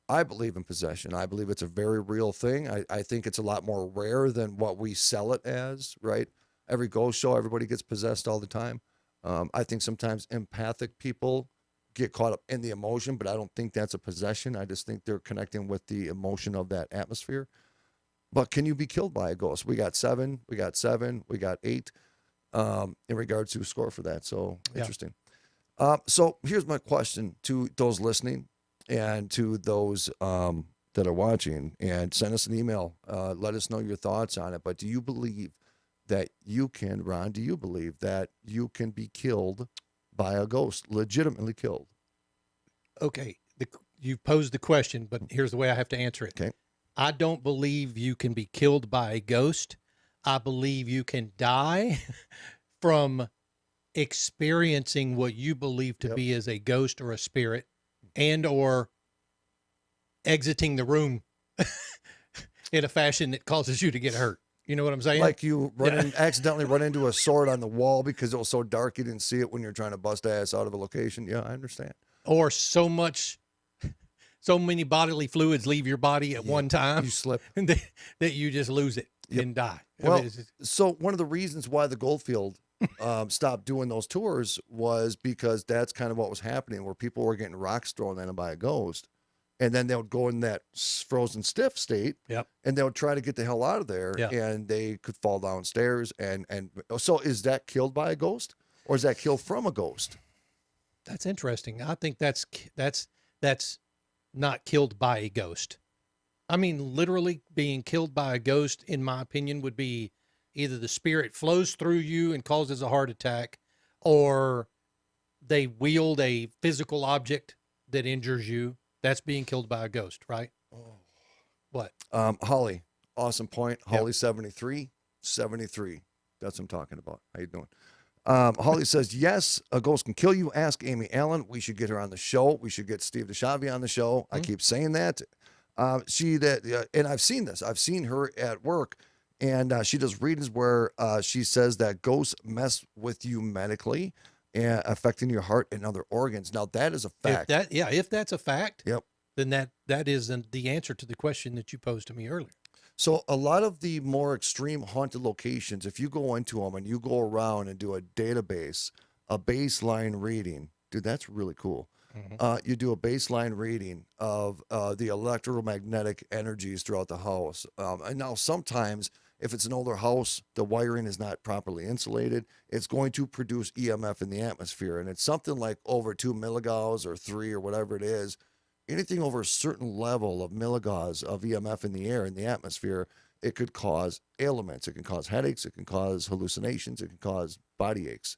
I believe in possession. I believe it's a very real thing. I think it's a lot more rare than what we sell it as, right? Every ghost show, everybody gets possessed all the time. I think sometimes empathic people get caught up in the emotion, but I don't think that's a possession. I just think they're connecting with the emotion of that atmosphere. But can you be killed by a ghost? We got 7, we got 8 in regards to score for that. So interesting. So here's my question to those listening and to those that are watching, and send us an email. Let us know your thoughts on it. But do you believe that you can, Ron, do you believe that you can be killed by a ghost, legitimately killed? Okay. You've posed the question, but here's the way I have to answer it. Okay. I don't believe you can be killed by a ghost. I believe you can die from experiencing what you believe to be as a ghost or a spirit, and or exiting the room in a fashion that causes you to get hurt. You know what I'm saying? Like you accidentally run into a sword on the wall because it was so dark you didn't see it when you're trying to bust ass out of a location. Yeah, I understand. Or so many bodily fluids leave your body at one time. You slip. that you just lose it and die. Well, I mean, so one of the reasons why the Goldfield stopped doing those tours was because that's kind of what was happening, where people were getting rocks thrown at them by a ghost. And then they would go in that frozen stiff state, and they would try to get the hell out of there, and they could fall downstairs. And so is that killed by a ghost, or is that killed from a ghost? That's interesting. I think that's not killed by a ghost. I mean, literally being killed by a ghost, in my opinion, would be either the spirit flows through you and causes a heart attack, or they wield a physical object that injures you. That's being killed by a ghost, right? Oh. What? Holly, awesome point. Holly 73. That's what I'm talking about. How you doing? Holly says, yes, a ghost can kill you. Ask Amy Allen. We should get her on the show. We should get Steve DeShavi on the show. I keep saying that. And I've seen this. I've seen her at work, and she does readings where she says that ghosts mess with you medically and affecting your heart and other organs. Now that is a fact. If that's a fact, then that is the answer to the question that you posed to me earlier. So a lot of the more extreme haunted locations, if you go into them and you go around and do a database, a baseline reading, dude, that's really cool. You do a baseline reading of the electromagnetic energies throughout the house. And now sometimes if it's an older house, the wiring is not properly insulated. It's going to produce EMF in the atmosphere. And it's something like over 2 milligauss or 3 or whatever it is. Anything over a certain level of milligauss of EMF in the air, in the atmosphere, it could cause ailments. It can cause headaches. It can cause hallucinations. It can cause body aches.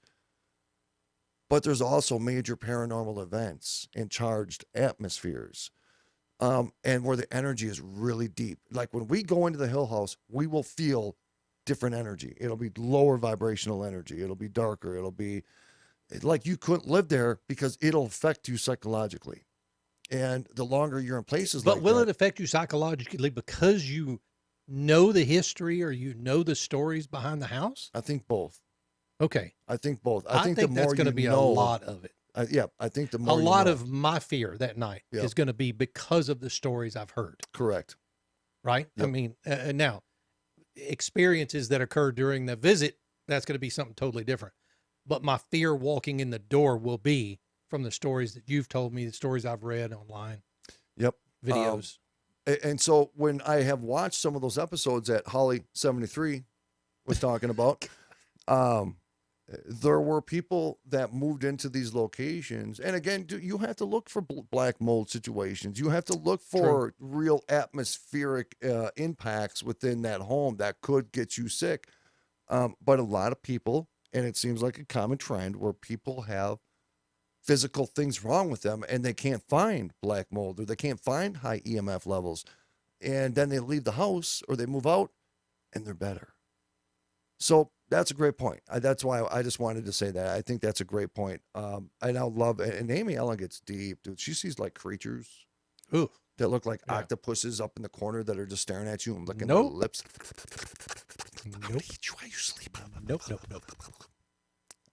But there's also major paranormal events in charged atmospheres, and where the energy is really deep. Like when we go into the Hill House, we will feel different energy. It'll be lower vibrational energy. It'll be darker. It'll be like you couldn't live there because it'll affect you psychologically. And the longer you're in places like that. But will it affect you psychologically because you know the history or you know the stories behind the house? I think both. Okay. I think both. I think the more that's going to be a lot of it. I think the more a lot of my fear that night is going to be because of the stories I've heard. Correct. Right? Yep. I mean, now, experiences that occur during the visit, that's going to be something totally different. But my fear walking in the door will be from the stories that you've told me, the stories I've read online. Yep. Videos. And so when I have watched some of those episodes that Holly 73 was talking about, there were people that moved into these locations. And again, you have to look for black mold situations. You have to look for real atmospheric impacts within that home that could get you sick. But a lot of people, and it seems like a common trend, where people have physical things wrong with them and they can't find black mold or they can't find high EMF levels. And then they leave the house or they move out and they're better. So that's a great point. That's why I just wanted to say that. I think that's a great point. I now love, and Amy Ellen gets deep, dude. She sees like creatures that look like octopuses up in the corner that are just staring at you and licking their lips. I'm gonna eat you while you sleep. Nope.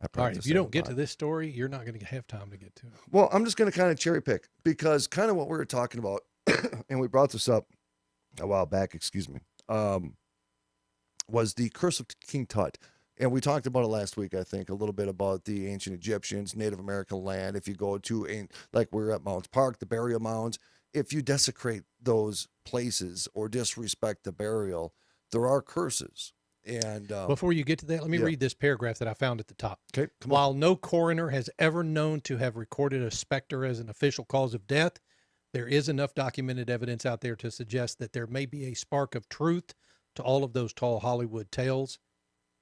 I All right, practice if you that don't a get lot. to this story, you're not going to have time to get to it. Well, I'm just going to kind of cherry pick because kind of what we were talking about, and we brought this up a while back, excuse me, was the Curse of King Tut. And we talked about it last week, I think, a little bit about the ancient Egyptians, Native American land. If you go to, like we're at Mounds Park, the burial mounds, if you desecrate those places or disrespect the burial, there are curses. And Before you get to that, let me yeah. read this paragraph that I found at the top. okay, come on. While no coroner has ever known to have recorded a specter as an official cause of death, there is enough documented evidence out there to suggest that there may be a spark of truth to all of those tall Hollywood tales.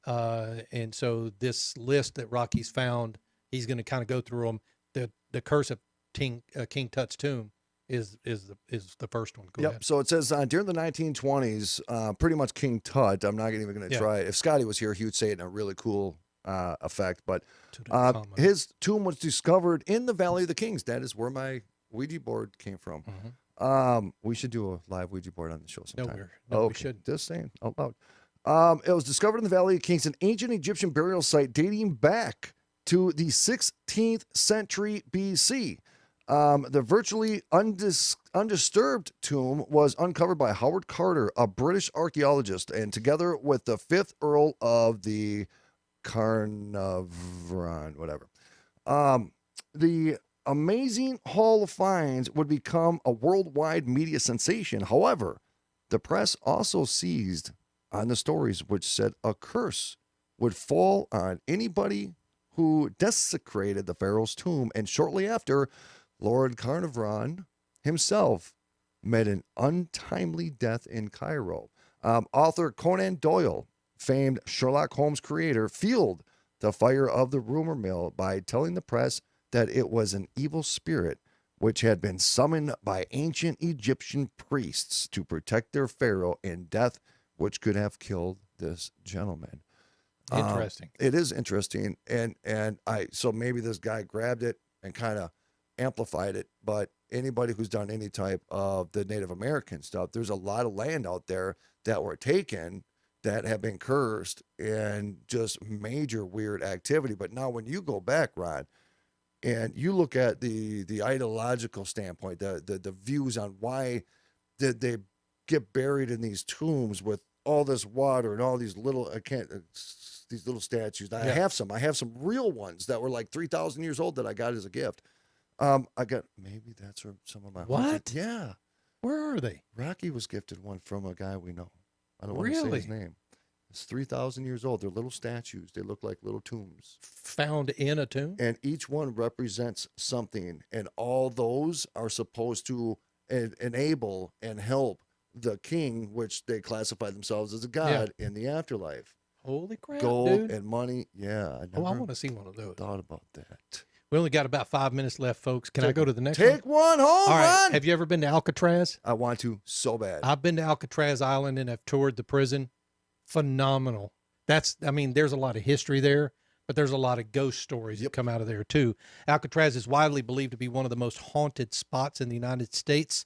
And so this list that Rocky's found, he's going to kind of go through them. The Curse of King Tut's tomb is the first one. Go Yep. ahead. So it says during the 1920s, pretty much King Tut. I'm not even going to try it. If Scotty was here, he would say it in a really cool effect. But his tomb was discovered in the Valley of the Kings. That is where my Ouija board came from. Mm-hmm. We should do a live Ouija board on the show sometime. No, we shouldn't. Just saying out loud. It was discovered in the Valley of the Kings, an ancient Egyptian burial site dating back to the 16th century BC. The virtually undisturbed tomb was uncovered by Howard Carter, a British archaeologist, and together with the 5th Earl of the Carnarvon, whatever. The amazing haul of finds would become a worldwide media sensation. However, the press also seized on the stories which said a curse would fall on anybody who desecrated the pharaoh's tomb, and shortly after, Lord Carnarvon himself met an untimely death in Cairo. Author Conan Doyle, famed Sherlock Holmes creator, fueled the fire of the rumor mill by telling the press that it was an evil spirit which had been summoned by ancient Egyptian priests to protect their pharaoh in death, which could have killed this gentleman. Interesting. It is interesting, and so maybe this guy grabbed it and kind of amplified it. But anybody who's done any type of the Native American stuff, there's a lot of land out there that were taken that have been cursed and just major weird activity. But now when you go back, Ron, and you look at the ideological standpoint, the views on why did they get buried in these tombs with all this water and all these little these little statues. I have some real ones that were like 3,000 years old that I got as a gift. I got, maybe that's where some of my What? Yeah, Where are they? Rocky was gifted one from a guy we know. I don't want to say Really? his name. It's 3,000 years old. They're little statues. They look like little tombs. Found in a tomb? And each one represents something. And all those are supposed to enable and help the king, which they classify themselves as a god in the afterlife. Holy crap, Gold dude. and money. Yeah. I want to see one of those. Thought about that. We only got about 5 minutes left, folks. Can I go to the next one? Take one home, All right. Ron. Have you ever been to Alcatraz? I want to so bad. I've been to Alcatraz Island and I've toured the prison. Phenomenal. There's a lot of history there, but there's a lot of ghost stories that come out of there too. Alcatraz is widely believed to be one of the most haunted spots in the United States,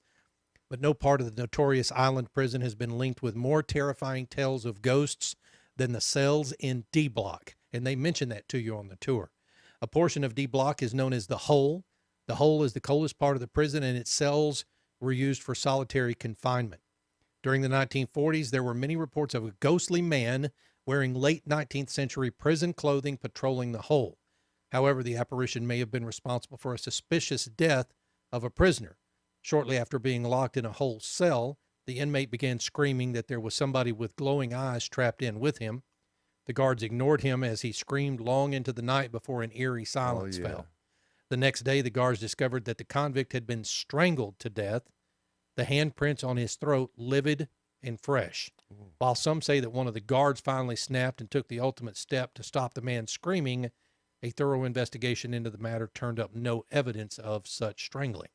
but no part of the notorious island prison has been linked with more terrifying tales of ghosts than the cells in D Block. And they mentioned that to you on the tour. A portion of D Block is known as the Hole. The Hole is the coldest part of the prison, and its cells were used for solitary confinement. During the 1940s, there were many reports of a ghostly man wearing late 19th century prison clothing patrolling the Hole. However, the apparition may have been responsible for a suspicious death of a prisoner. Shortly after being locked in a Hole cell, the inmate began screaming that there was somebody with glowing eyes trapped in with him. The guards ignored him as he screamed long into the night before an eerie silence fell. The next day, the guards discovered that the convict had been strangled to death, the handprints on his throat livid and fresh. While some say that one of the guards finally snapped and took the ultimate step to stop the man screaming, a thorough investigation into the matter turned up no evidence of such strangling.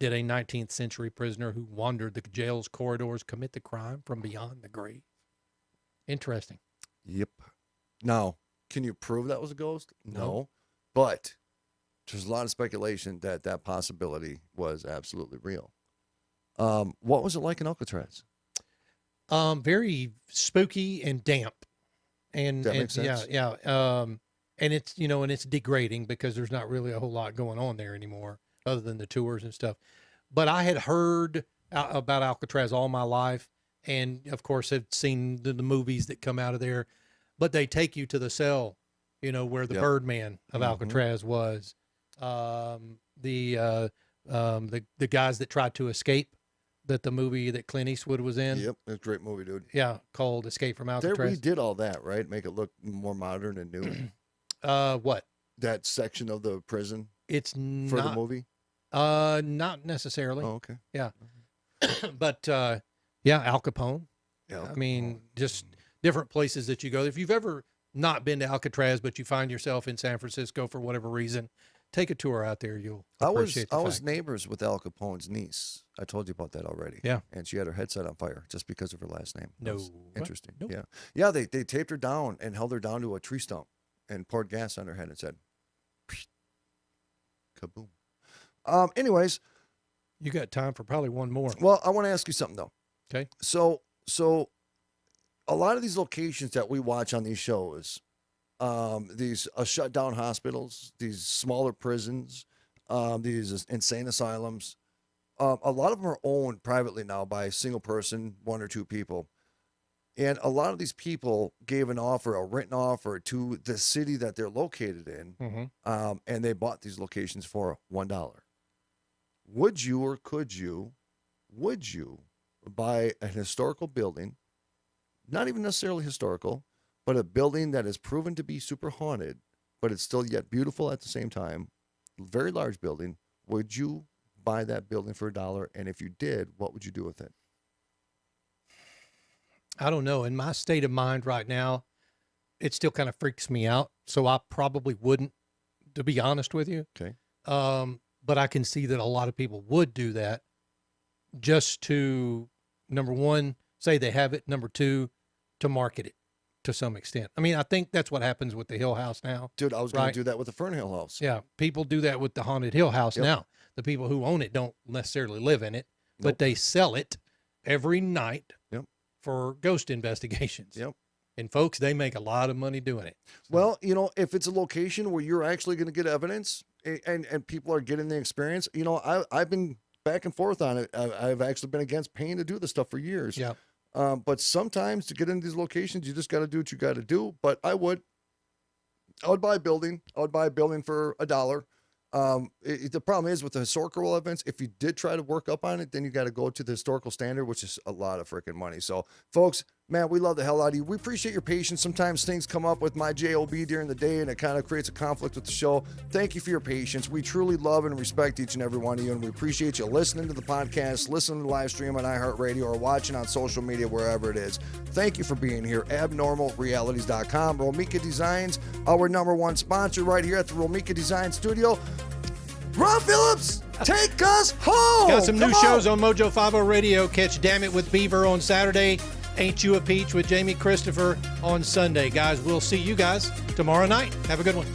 Did a 19th century prisoner who wandered the jail's corridors commit the crime from beyond the grave? Interesting. Yep. Now, can you prove that was a ghost? No. But there's a lot of speculation that that possibility was absolutely real. What was it like in Alcatraz? Very spooky and damp. And That makes sense. Yeah. and it's, you know, and it's degrading because there's not really a whole lot going on there anymore other than the tours and stuff. But I had heard about Alcatraz all my life, and of course had seen the movies that come out of there. But they take you to the cell, you know, where the Birdman of Alcatraz was. The guys that tried to escape, that the movie that Clint Eastwood was in. Yep, it's a great movie, dude. Yeah, called Escape from They Alcatraz. redid all that, right? Make it look more modern and new. What? That section of the prison It's for not the movie. not necessarily. Oh, okay. Yeah. But yeah, Al Capone. Yeah. I mean, just different places that you go. If you've ever not been to Alcatraz, but you find yourself in San Francisco for whatever reason, take a tour out there. You'll appreciate I the was fact. neighbors with Al Capone's niece. I told you about that already. Yeah. And she had her headset on fire just because of her last name. That No. was interesting. Nope. Yeah. Yeah, they taped her down and held her down to a tree stump and poured gas on her head and said, kaboom. Anyways, You got time for probably one more. well, I want to ask you something though. Okay. So a lot of these locations that we watch on these shows, these shut down hospitals, these smaller prisons, these insane asylums, a lot of them are owned privately now by a single person, one or two people. And a lot of these people gave an offer, a written offer to the city that they're located in, and they bought these locations for $1. Would you or could you, buy an historical building, not even necessarily historical, but a building that is proven to be super haunted, but it's still yet beautiful at the same time, very large building? Would you buy that building for $1? And if you did, what would you do with it? I don't know. In my state of mind right now, it still kind of freaks me out. So I probably wouldn't, to be honest with you. Okay. But I can see that a lot of people would do that just to, number one, say they have it. Number two, to market it to some extent. I mean, I think that's what happens with the Hill House now. Dude, I was going Right. to do that with the Fernhill House. Yeah. People do that with the Haunted Hill House Yep. now. The people who own it don't necessarily live in it, but Nope. they sell it every night Yep. for ghost investigations. Yep. And folks, they make a lot of money doing it. So, Well, you know, if it's a location where you're actually going to get evidence and people are getting the experience, you know, I've been back and forth on it. I've actually been against paying to do this stuff for years. yeah. But sometimes to get into these locations, you just got to do what you got to do. But I would buy a building. I would buy a building for $1. The problem is with the historical events, if you did try to work up on it, then you got to go to the historical standard, which is a lot of freaking money. So, folks, man, we love the hell out of you. We appreciate your patience. Sometimes things come up with my JOB during the day, and it kind of creates a conflict with the show. Thank you for your patience. We truly love and respect each and every one of you, and we appreciate you listening to the podcast, listening to the live stream on iHeartRadio, or watching on social media, wherever it is. Thank you for being here. AbnormalRealities.com. Romika Designs, our #1 sponsor right here at the Romika Design Studio. Ron Phillips, take us home. Got some new Come on. shows on Mojo 50 Radio. Catch Damn It with Beaver on Saturday. Ain't You a Peach with Jamie Christopher on Sunday. Guys, we'll see you guys tomorrow night. Have a good one.